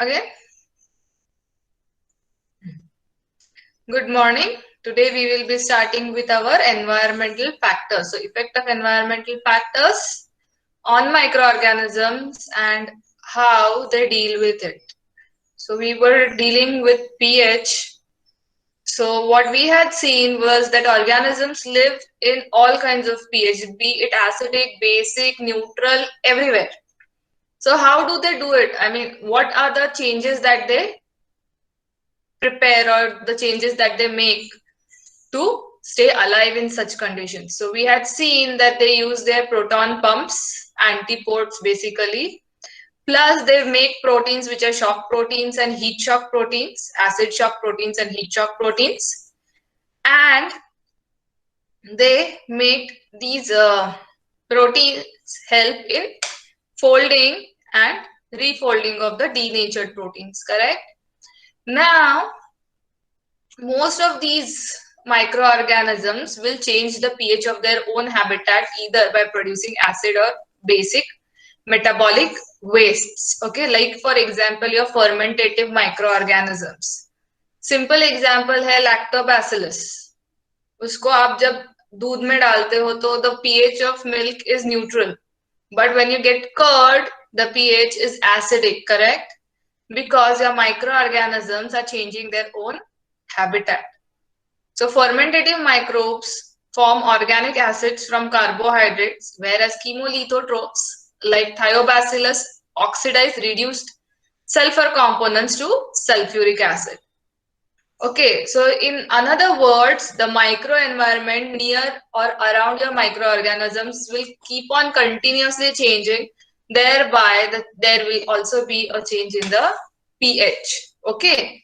again. Good morning. Today we will be starting with our environmental factors. So effect of environmental factors on microorganisms and how they deal with it. So we were dealing with pH. So what we had seen was that organisms live in all kinds of pH, be it acidic, basic, neutral, everywhere. So how do they do it? I mean, what are the changes that they prepare or the changes that they make to stay alive in such conditions? So we had seen that they use their proton pumps, antipodes basically, plus they make proteins which are shock proteins and heat shock proteins, acid shock proteins and heat shock proteins, and they make these proteins help in folding and refolding of the denatured proteins, correct? Now, most of these microorganisms will change the pH of their own habitat either by producing acid or basic metabolic wastes. Okay, like for example, your fermentative microorganisms. Simple example है lactobacillus. उसको आप जब दूध में डालते हो तो the pH of milk is neutral, but when you get curd, the pH is acidic, correct? Because your microorganisms are changing their own habitat. So fermentative microbes form organic acids from carbohydrates, whereas chemolithotrophs like thiobacillus oxidize reduced sulfur components to sulfuric acid. Okay, so in other words, the microenvironment near or around your microorganisms will keep on continuously changing. Thereby, there will also be a change in the pH. Okay.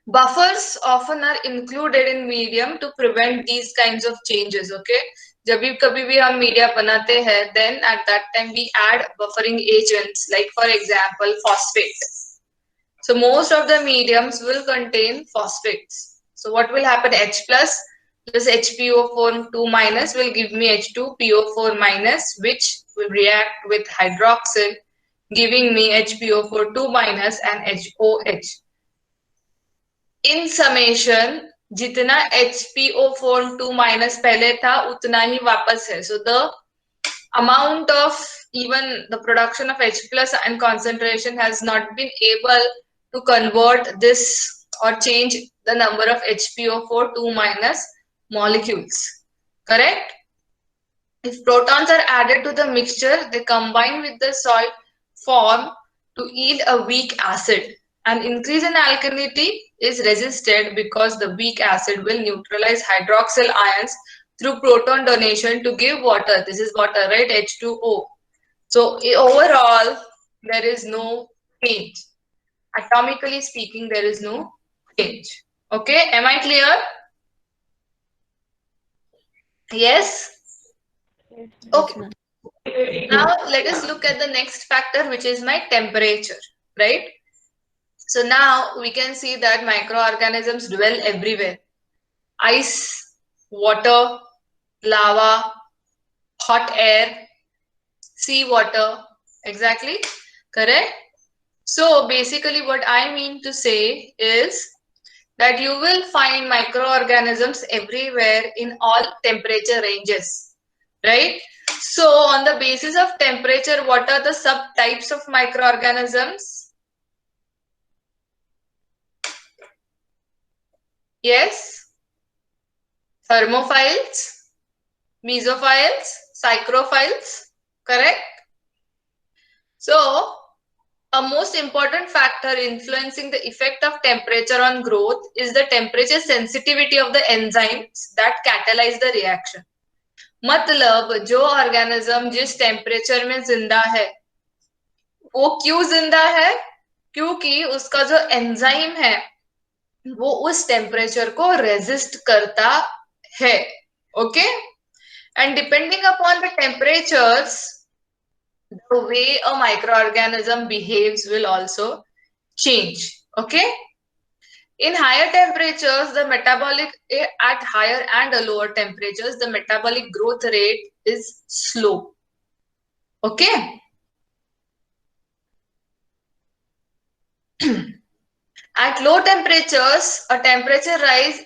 Buffers often are included in medium to prevent these kinds of changes. Okay. जब भी कभी भी हम media बनाते हैं, then at that time we add buffering agents like for example phosphate. So most of the mediums will contain phosphates. So what will happen? H plus plus HPO4 2 minus will give me H2PO4 minus, which will react with hydroxyl, giving me HPO4 2 minus and HOH. In summation, जितना HPO4 2 minus पहले था उतना ही वापस है. So the amount of even the production of H plus and concentration has not been able to convert this or change the number of HPO4 2 minus molecules. Correct? If protons are added to the mixture, they combine with the salt form to yield a weak acid. An increase in alkalinity is resisted because the weak acid will neutralize hydroxyl ions through proton donation to give water. This is water, right? H2O. So overall, there is no change. Atomically speaking, there is no change. Okay, am I clear? Yes? Okay. Now let us look at the next factor, which is my temperature, right? So now we can see that microorganisms dwell everywhere. Ice, water, lava, hot air, sea water, exactly, correct? So basically what I mean to say is that you will find microorganisms everywhere in all temperature ranges, right? So on the basis of temperature, what are the subtypes of microorganisms? Yes, thermophiles, mesophiles, psychrophiles, correct? So a most important factor influencing the effect of temperature on growth is the temperature sensitivity of the enzymes that catalyze the reaction. मतलब जो organism जिस temperature में जिंदा है वो क्यों जिंदा है? क्योंकि उसका जो एंजाइम है वो उस टेम्परेचर को रेजिस्ट करता है. Okay, and depending upon the temperatures the way a microorganism behaves will also change. Okay, in higher temperatures the metabolic at higher and lower temperatures the metabolic growth rate is slow. Okay, At low temperatures, a temperature rise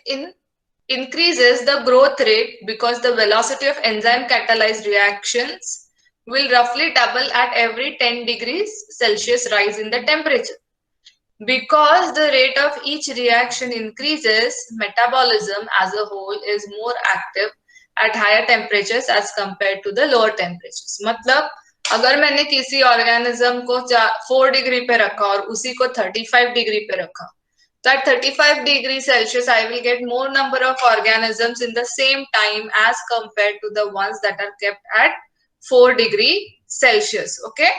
increases the growth rate because the velocity of enzyme catalyzed reactions will roughly double at every 10 degrees Celsius rise in the temperature. Because the rate of each reaction increases, metabolism as a whole is more active at higher temperatures as compared to the lower temperatures. मतलब अगर मैंने किसी organism को 4 degree पे रखा और उसी को 35 डिग्री पे रखा, so at 35 degrees Celsius, I will get more number of organisms in the same time as compared to the ones that are kept at 4 degrees Celsius. Okay.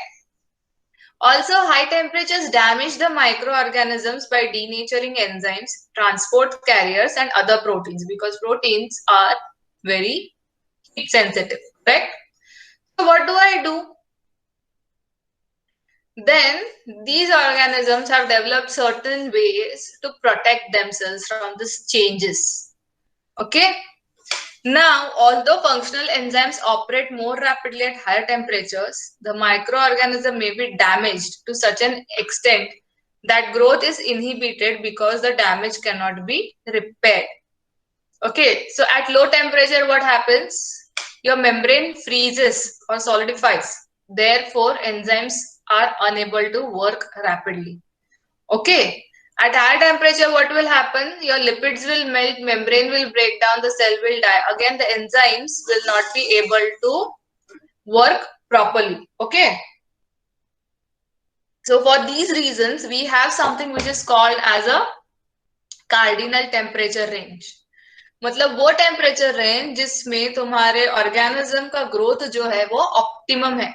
Also, high temperatures damage the microorganisms by denaturing enzymes, transport carriers, and other proteins because proteins are very heat sensitive. Correct? So, what do I do? Then these organisms have developed certain ways to protect themselves from these changes. Okay. Now, although functional enzymes operate more rapidly at higher temperatures, the microorganism may be damaged to such an extent that growth is inhibited because the damage cannot be repaired. Okay, so at low temperature, what happens? Your membrane freezes or solidifies. Therefore, enzymes are unable to work rapidly. Okay. At higher temperature, what will happen? Your lipids will melt, membrane will break down, the cell will die. Again, the enzymes will not be able to work properly. Okay. So for these reasons, we have something which is called as a cardinal temperature range. मतलब वो temperature range जिसमें तुम्हारे organism का growth जो है वो optimum है.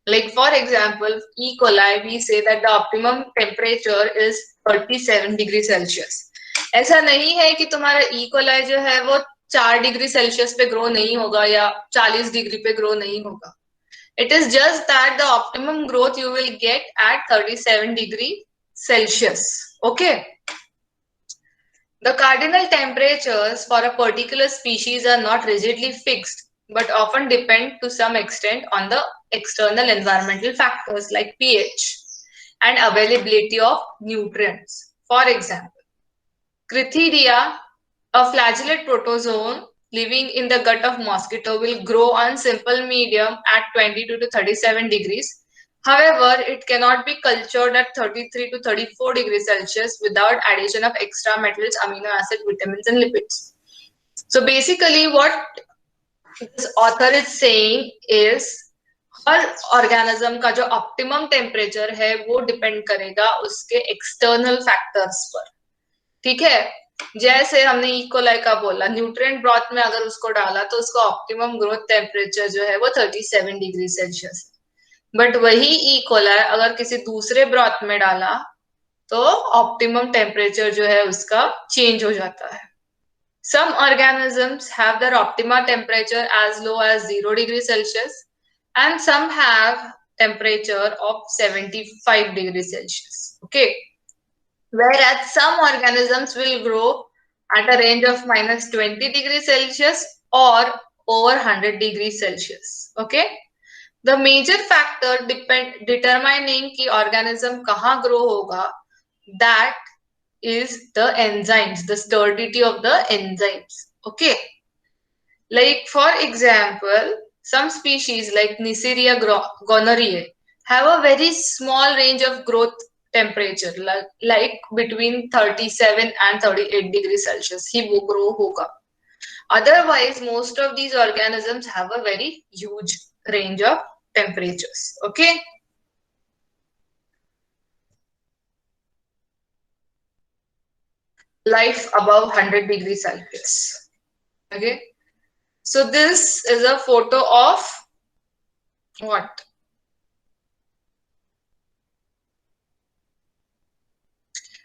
Like for example, E. coli, we say that the optimum temperature is 37 degrees Celsius. ऐसा नहीं है कि तुम्हारा E. coli जो है वो 4 डिग्री सेल्सियस पे ग्रो नहीं होगा या 40 डिग्री पे ग्रो नहीं होगा. It is just that the optimum growth you will get at 37 degree Celsius. Okay. The cardinal temperatures for a particular species are not rigidly fixed, but often depend to some extent on the external environmental factors like pH and availability of nutrients. For example, Crithidia, a flagellate protozoan living in the gut of mosquito, will grow on simple medium at 22 to 37 degrees. However, it cannot be cultured at 33 to 34 degrees Celsius without addition of extra metals, amino acid, vitamins, and lipids. So basically, what this author is saying is her organism का जो optimum temperature है वो depend करेगा उसके external factors पर. ठीक है. जैसे हमने ई. कोलाई का बोला, न्यूट्रिएंट ब्रॉथ में अगर उसको डाला तो उसका ऑप्टिमम ग्रोथ टेम्परेचर जो है वो 37 डिग्री सेल्सियस. बट वही ई. कोलाई अगर किसी दूसरे ब्रॉथ में डाला तो ऑप्टिमम टेम्परेचर जो है उसका चेंज हो जाता है. Some organisms have their optima temperature as low as 0 degrees Celsius and some have temperature of 75 degrees Celsius. Okay. Whereas some organisms will grow at a range of minus 20 degrees Celsius or over 100 degrees Celsius. Okay. The major factor determining कि organism कहाँ grow होगा, that is the enzymes, the sturdity of the enzymes. Okay. Like for example, some species like Neisseria gonorrhoeae have a very small range of growth temperature, like between 37 and 38 degrees Celsius ही वो grow होगा. Otherwise, most of these organisms have a very huge range of temperatures. Okay. Life above 100 degrees Celsius. Okay. So this is a photo of what?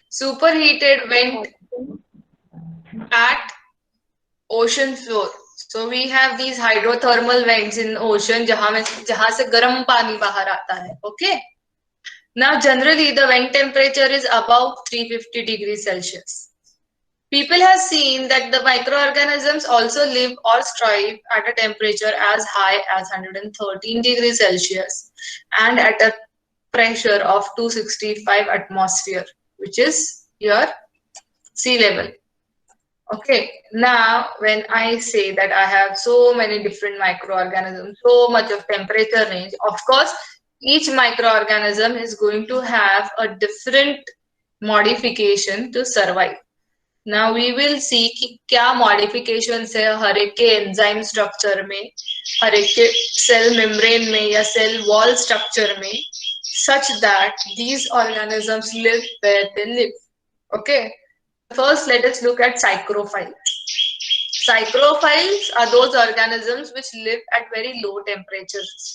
Superheated vent at ocean floor. So we have these hydrothermal vents in ocean जहाँ से गर्म पानी बाहर आता है. Okay. Now generally the vent temperature is above 350 degrees Celsius. People have seen that the microorganisms also live or strive at a temperature as high as 113 degrees Celsius and at a pressure of 265 atmosphere, which is your sea level. Okay, now when I say that I have so many different microorganisms, so much of temperature range, of course, each microorganism is going to have a different modification to survive. Now we will see कि क्या modifications है हर एक के enzyme structure में, हर एक के cell membrane में या cell wall structure में, such that these organisms live where they live. Okay. First, let us look at psychrophiles. Psychrophiles are those organisms which live at very low temperatures.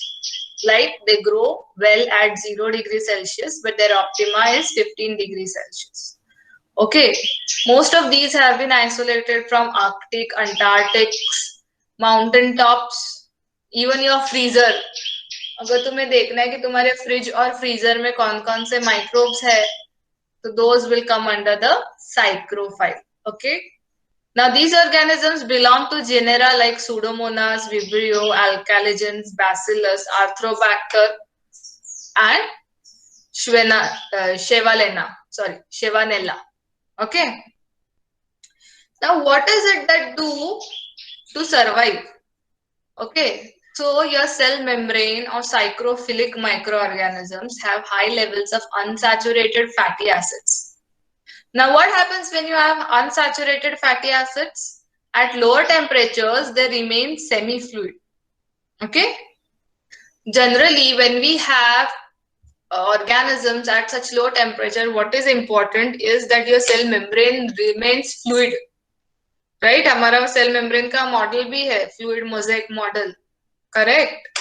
Like they grow well at 0 degrees Celsius, but their optima is 15 degrees Celsius. Okay, most of these have been isolated from Arctic, Antarctic, mountain tops, even your freezer. अगर तुम्हें देखना है कि तुम्हारे fridge और freezer में कौन कौन से माइक्रोब्स है, so those will come under the psychrophile. Okay. Now these organisms belong to genera like Pseudomonas, Vibrio, Alcaligens, Bacillus, Arthropacter, and Shevanella. Okay. Now what is it that do to survive? Okay. So your cell membrane or psychrophilic microorganisms have high levels of unsaturated fatty acids. Now what happens when you have unsaturated fatty acids? At lower temperatures, they remain semi-fluid. Okay. Generally, when we have organisms at such low temperature, what is important is that your cell membrane remains fluid. Right? हमारा cell membrane का model भी है, fluid mosaic model. Correct?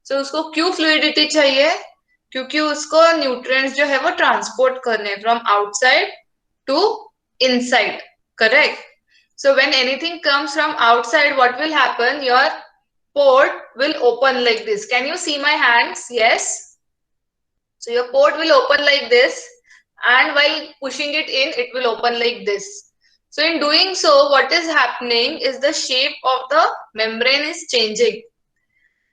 So उसको क्यों fluidity चाहिए? क्योंकि उसको nutrients जो है वो transport करने from outside to inside. Correct? So when anything comes from outside, what will happen? Your port will open like this. Can you see my hands? Yes. So your port will open like this, and while pushing it in, it will open like this. So in doing so, what is happening is the shape of the membrane is changing.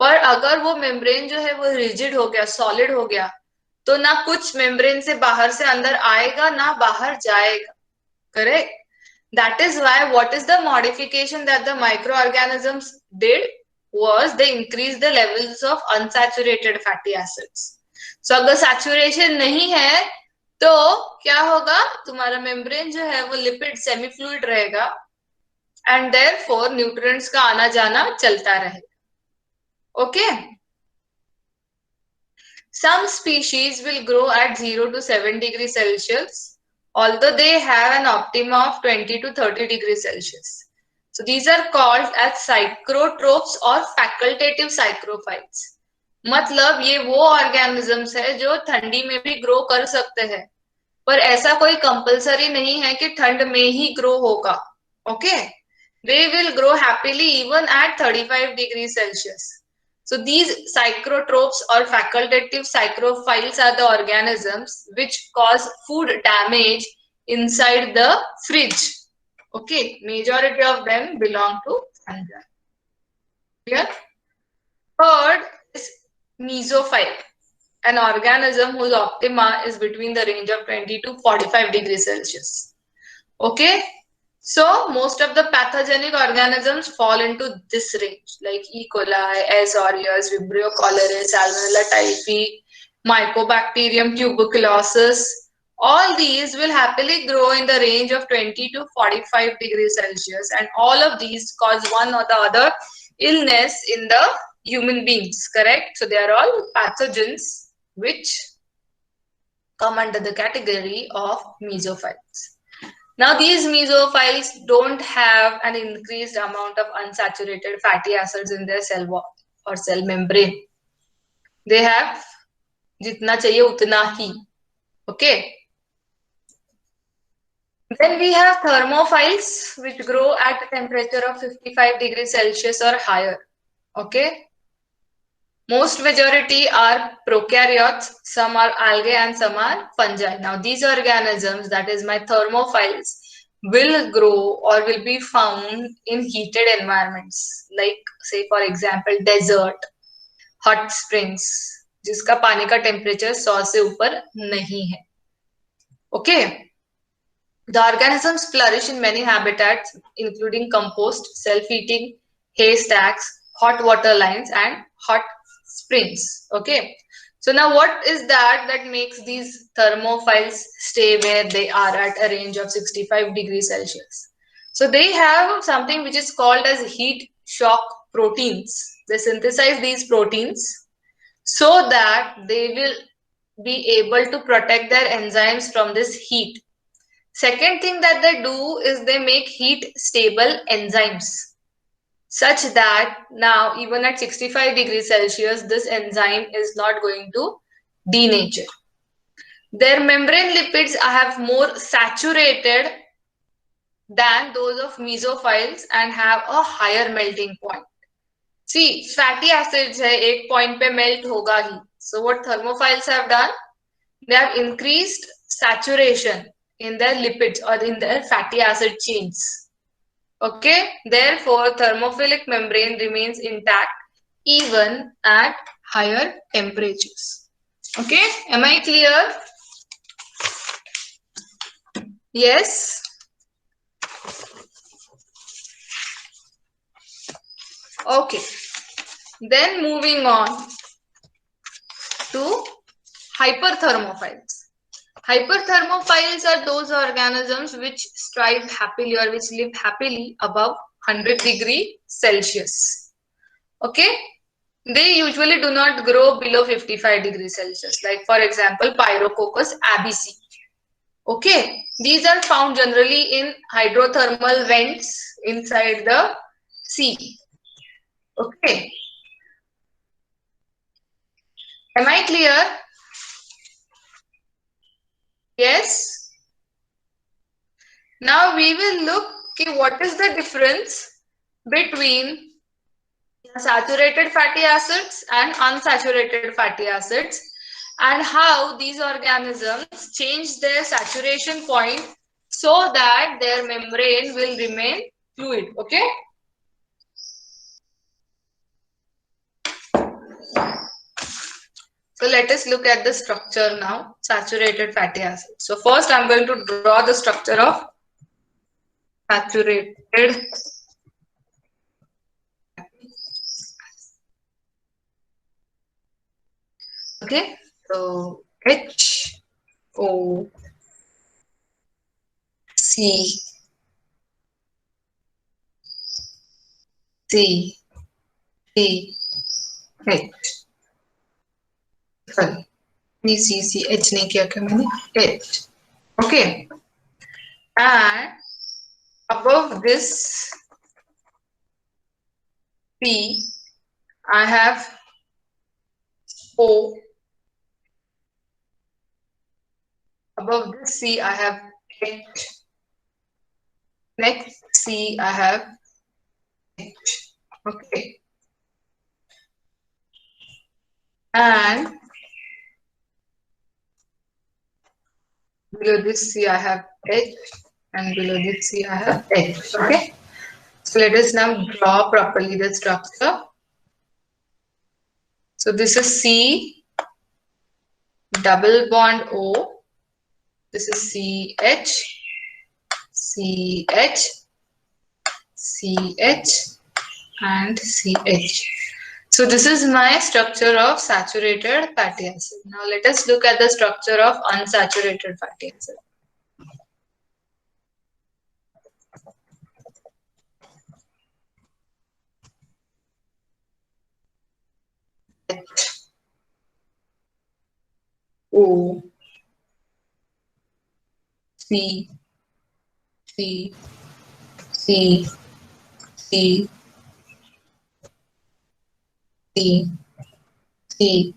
पर अगर वो membrane जो है वो rigid हो गया, solid हो गया, तो ना कुछ membrane से बाहर से अंदर आएगा, ना बाहर जाएगा. Correct? That is why what is the modification that the microorganisms did was they increased the levels of unsaturated fatty acids. So अगर saturation नहीं है तो क्या होगा? तुम्हारा membrane जो है वो lipid semi fluid रहेगा and therefore nutrients का आना जाना चलता रहेगा. Okay. Some species will grow at 0 to 7 degrees Celsius, although they have an optima of 20 to 30 degrees Celsius. So these are called as psychrotrophs or facultative psychrophiles. मतलब ये वो organisms है जो ठंडी में भी grow कर सकते हैं, पर ऐसा कोई compulsory नहीं है कि ठंड में ही grow होगा. Okay? They will grow happily even at 35 degrees Celsius. So these psychrotrophs or facultative psychrophiles are the organisms which cause food damage inside the fridge. Okay, majority of them belong to fungi. Clear? Third is mesophile, an organism whose optima is between the range of 20 to 45 degrees Celsius. Okay. So most of the pathogenic organisms fall into this range, like E. coli, S. aureus, Vibrio cholerae, Salmonella typhi, Mycobacterium tuberculosis. All these will happily grow in the range of 20 to 45 degrees Celsius, and all of these cause one or the other illness in the human beings, correct? So they are all pathogens which come under the category of mesophiles. Now these mesophiles don't have an increased amount of unsaturated fatty acids in their cell wall or cell membrane. They have jitna chahiye utna hi. Okay. Then we have thermophiles which grow at a temperature of 55 degrees Celsius or higher. Okay. Most majority are prokaryotes, some are algae and some are fungi. Now these organisms, that is my thermophiles, will grow or will be found in heated environments, like say for example desert, hot springs, जिसका पानी का temperature 100 से ऊपर नहीं है. Okay. The organisms flourish in many habitats, including compost, self-eating, haystacks, hot water lines, and hot springs. Okay. So now what is that makes these thermophiles stay where they are at a range of 65 degrees Celsius? So they have something which is called as heat shock proteins. They synthesize these proteins so that they will be able to protect their enzymes from this heat. Second thing that they do is they make heat stable enzymes such that now even at 65 degrees Celsius, this enzyme is not going to denature. Their membrane lipids have more saturated than those of mesophiles and have a higher melting point. See, fatty acids hai ek point pe melt hoga hi. So what thermophiles have done? They have increased saturation in their lipids or in their fatty acid chains. Okay, therefore thermophilic membrane remains intact even at higher temperatures. Okay, am I clear? Yes. Okay, then moving on to hyperthermophiles. Hyperthermophiles are those organisms which strive happily or which live happily above 100 degrees Celsius. Okay, they usually do not grow below 55 degrees Celsius, like for example Pyrococcus absci. Okay, these are found generally in hydrothermal vents inside the sea. Okay, am I clear? Yes. Now we will look at what is the difference between saturated fatty acids and unsaturated fatty acids, and how these organisms change their saturation point so that their membrane will remain fluid. Okay. So let us look at the structure now, saturated fatty acids. So first I'm going to draw the structure of saturated. Okay, so HOC C T H. Sorry, CCH नहीं किया क्या मैंने? H. Okay, and above this P, I have O. Above this C, I have H. Next C, I have H. Okay. And below this C, I have H. And below this C, I have H. Okay. So let us now draw properly the structure. So this is C, double bond O. This is CH, CH, CH, and CH. So this is my structure of saturated fatty acid. Now let us look at the structure of unsaturated fatty acid. H, O, C, C, C, C, C, C,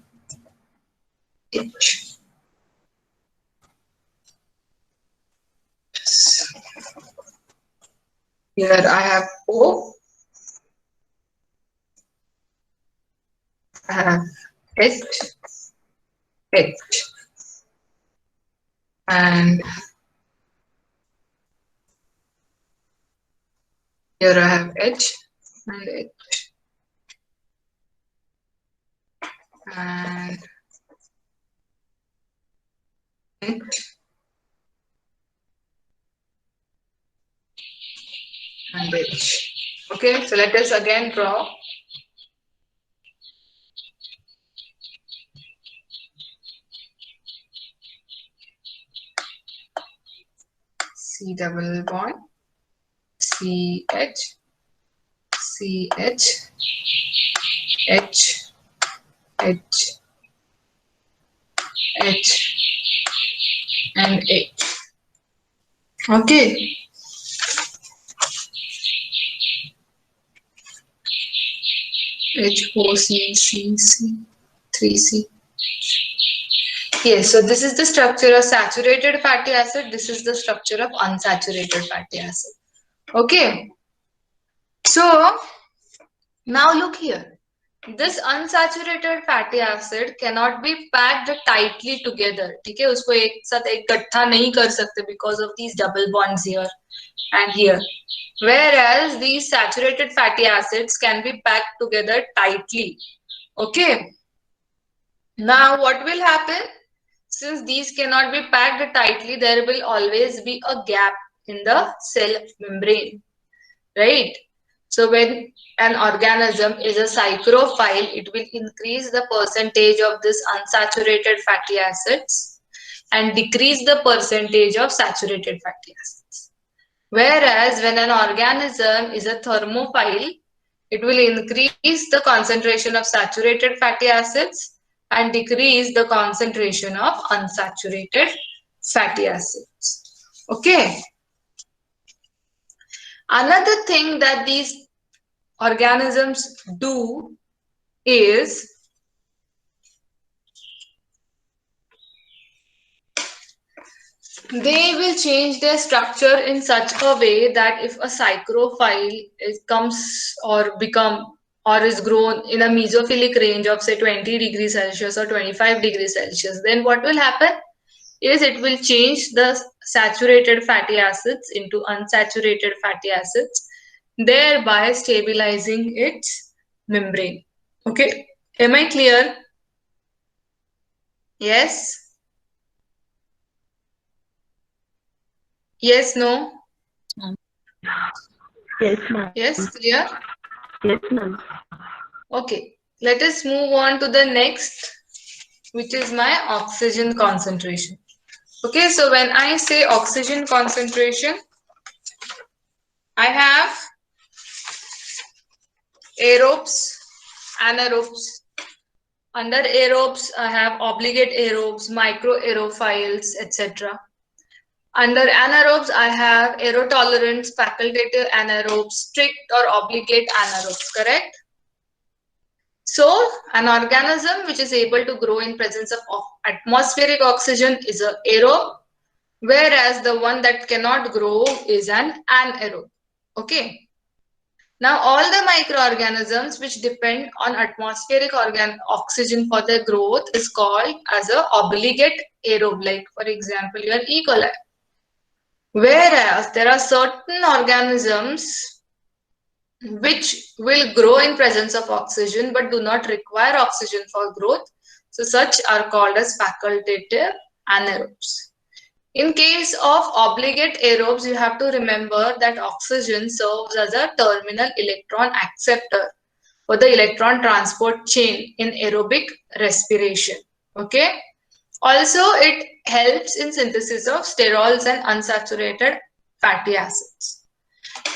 H. Here I have O, I have H, H, and here I have H and H, and and H. Okay, so let us again draw. C double bond, CH, CH, H, H, H, and H. Okay. H4C, 3C. Yes, so this is the structure of saturated fatty acid. This is the structure of unsaturated fatty acid. Okay. So now look here. This unsaturated fatty acid cannot be packed tightly together. ठीक है, उसको एक साथ एक गट्ठा नहीं कर सकते because of these double bonds here and here. Whereas these saturated fatty acids can be packed together tightly. Okay. Now what will happen? Since these cannot be packed tightly, there will always be a gap in the cell membrane, right? So when an organism is a psychrophile, it will increase the percentage of this unsaturated fatty acids and decrease the percentage of saturated fatty acids. Whereas when an organism is a thermophile, it will increase the concentration of saturated fatty acids and decrease the concentration of unsaturated fatty acids. Okay. Another thing that these organisms do is they will change their structure in such a way that if a psychrophile comes or become or is grown in a mesophilic range of say 20 degrees Celsius or 25 degrees Celsius, then what will happen is it will change the saturated fatty acids into unsaturated fatty acids, thereby stabilizing its membrane. Okay, am I clear? Yes? Yes, no? Yes, ma'am. Yes, clear? Yes, ma'am. Okay, let us move on to the next, which is my oxygen concentration. Okay, so when I say oxygen concentration, I have aerobes, anaerobes. Under aerobes, I have obligate aerobes, microaerophiles, etc. Under anaerobes, I have aerotolerants, facultative anaerobes, strict or obligate anaerobes, correct? So, an organism which is able to grow in presence of atmospheric oxygen is an aerobe, whereas the one that cannot grow is an anaerobe. Okay. Now, all the microorganisms which depend on atmospheric oxygen for their growth is called as a obligate aerobe, like for example, your E. coli. Whereas there are certain organisms which will grow in presence of oxygen but do not require oxygen for growth. So such are called as facultative anaerobes. In case of obligate aerobes, you have to remember that oxygen serves as a terminal electron acceptor for the electron transport chain in aerobic respiration. Okay. Also, it helps in synthesis of sterols and unsaturated fatty acids.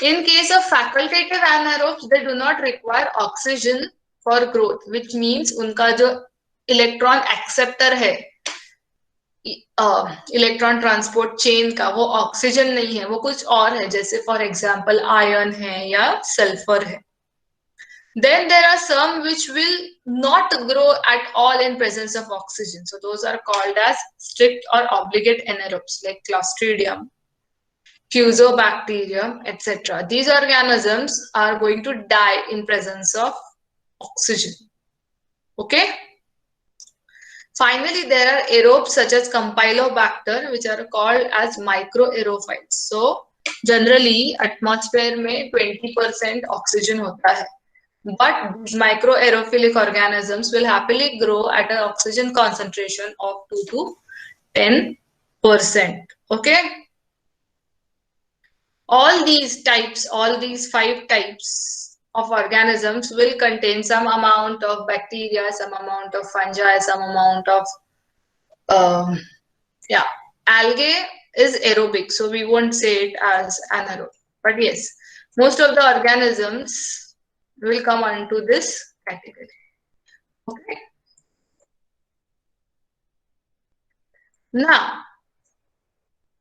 In case of facultative anaerobes, they do not require oxygen for growth, which means उनका जो electron acceptor है electron transport chain का, वो oxygen नहीं है, वो कुछ और है, जैसे फॉर एग्जांपल आयरन है या सल्फर है. Then there are some which will not grow at all in presence of oxygen. So those are called as strict or obligate anaerobes, like Clostridium, Fusobacterium, etc. These organisms are going to die in presence of oxygen. Okay. Finally, there are aerobes such as Campylobacter, which are called as microaerophiles. So generally, atmosphere में 20% oxygen होता है. But microaerophilic organisms will happily grow at an oxygen concentration of 2 to 10 Okay. All these types, all these 5 types of organisms will contain some amount of bacteria, some amount of fungi, some amount of um, yeah, algae is aerobic, so we won't say it as anaerobic. But yes, most of the organisms will come onto this category. Okay. Now,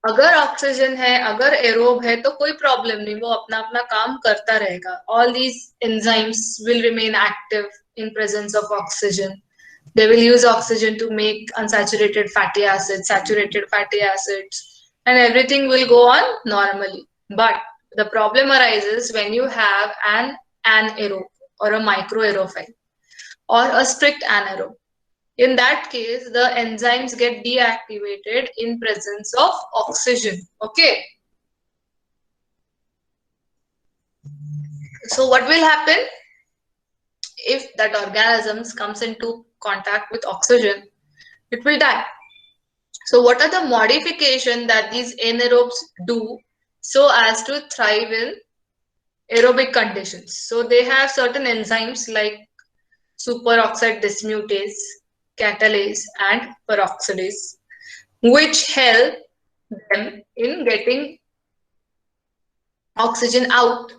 अगर oxygen है, अगर aerobe है, तो कोई problem नहीं, वो अपना अपना काम करता रहेगा. All these enzymes will remain active in presence of oxygen. They will use oxygen to make unsaturated fatty acids, saturated fatty acids, and everything will go on normally. But the problem arises when you have an anaerobe or a microaerophile or a strict anaerobe. In that case, the enzymes get deactivated in presence of oxygen. Okay. So what will happen if that organism comes into contact with oxygen? It will die. So what are the modifications that these anaerobes do so as to thrive in aerobic conditions? So they have certain enzymes like superoxide dismutase, catalase, and peroxidase, which help them in getting oxygen out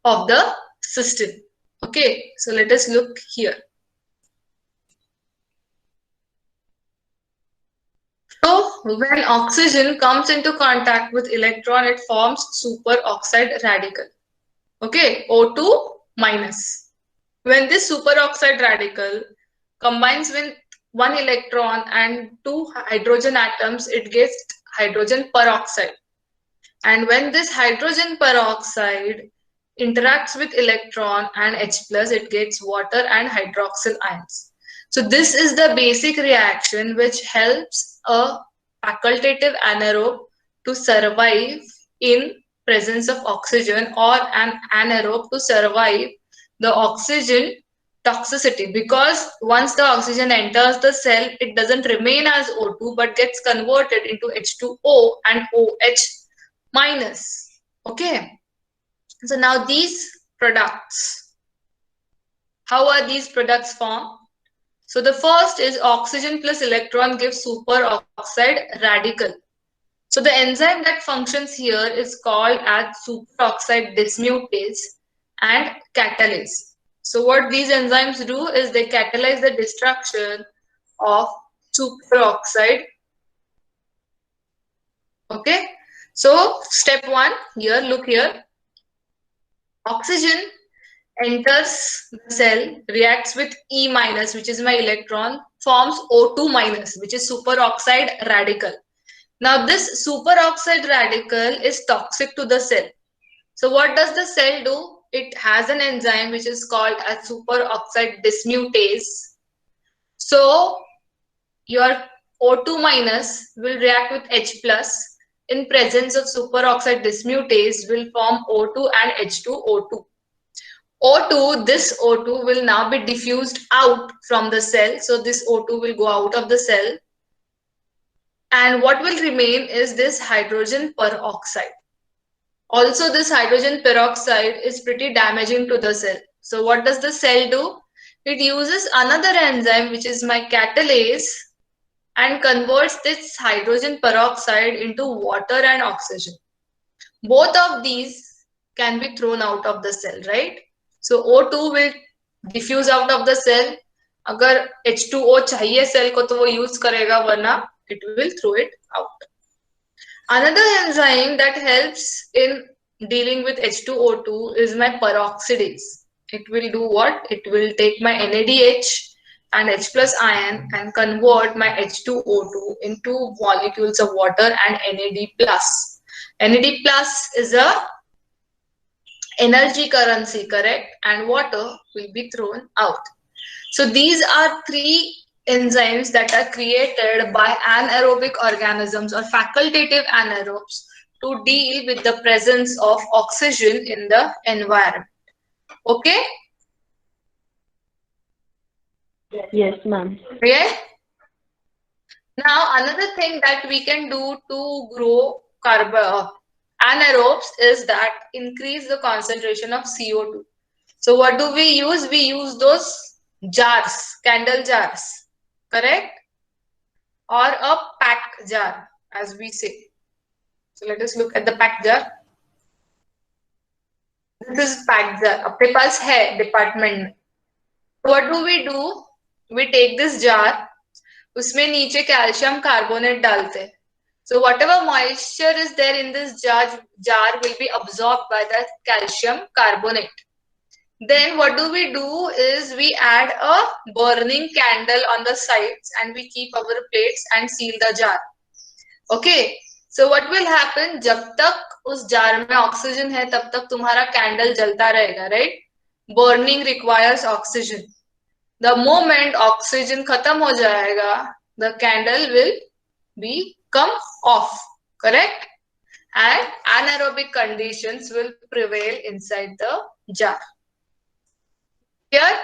of the system. Okay, so let us look here. So when oxygen comes into contact with electron, it forms superoxide radical. Okay, O2 minus. When this superoxide radical combines with one electron and 2 hydrogen atoms, it gets hydrogen peroxide. And when this hydrogen peroxide interacts with electron and H+, it gets water and hydroxyl ions. So this is the basic reaction which helps a facultative anaerobe to survive in presence of oxygen, or an anaerobe to survive the oxygen toxicity, because once the oxygen enters the cell, it doesn't remain as O2 but gets converted into H2O and OH minus. Okay. So now these products, how are these products formed? So the first is oxygen plus electron gives superoxide radical. So the enzyme that functions here is called as superoxide dismutase and catalase. So what these enzymes do is they catalyze the destruction of superoxide. Okay. So step 1 here, look here. Oxygen enters the cell, reacts with E minus, which is my electron, forms O2 minus, which is superoxide radical. Now this superoxide radical is toxic to the cell. So what does the cell do? It has an enzyme which is called as superoxide dismutase. So your O2 minus will react with H plus. In presence of superoxide dismutase will form O2 and H2O2. O2, this O2 will now be diffused out from the cell. So this O2 will go out of the cell. And what will remain is this hydrogen peroxide. Also, this hydrogen peroxide is pretty damaging to the cell. So what does the cell do? It uses another enzyme, which is my catalase, and converts this hydrogen peroxide into water and oxygen. Both of these can be thrown out of the cell, right? So O2 will diffuse out of the cell. अगर H2O चाहिए cell को तो वो use करेगा, वरना it will throw it out. Another enzyme that helps in dealing with H2O2 is my peroxidase. It will do what? It will take my NADH and H plus ion and convert my H2O2 into molecules of water and NAD plus. NAD plus is a energy currency, correct? And water will be thrown out. So these are 3 enzymes that are created by anaerobic organisms or facultative anaerobes to deal with the presence of oxygen in the environment. Okay? Yes, ma'am. Yeah? Now, another thing that we can do to grow anaerobes is that increase the concentration of CO2. So what do we use? We use those jars, candle jars, correct? Or a pack jar, as we say. So let us look at the pack jar. This is pack jar. अपने पास है department में. What do? We take this jar. उसमें नीचे calcium carbonate डालते हैं. So whatever moisture is there in this jar will be absorbed by the calcium carbonate. Then what do? Is we add a burning candle on the sides and we keep our plates and seal the jar. Okay. So what will happen? जब तक उस jar में oxygen है तब तक तुम्हारा candle जलता रहेगा, right? Burning requires oxygen. The moment oxygen खत्म हो जाएगा, the candle will become off, correct? And anaerobic conditions will prevail inside the jar. Here,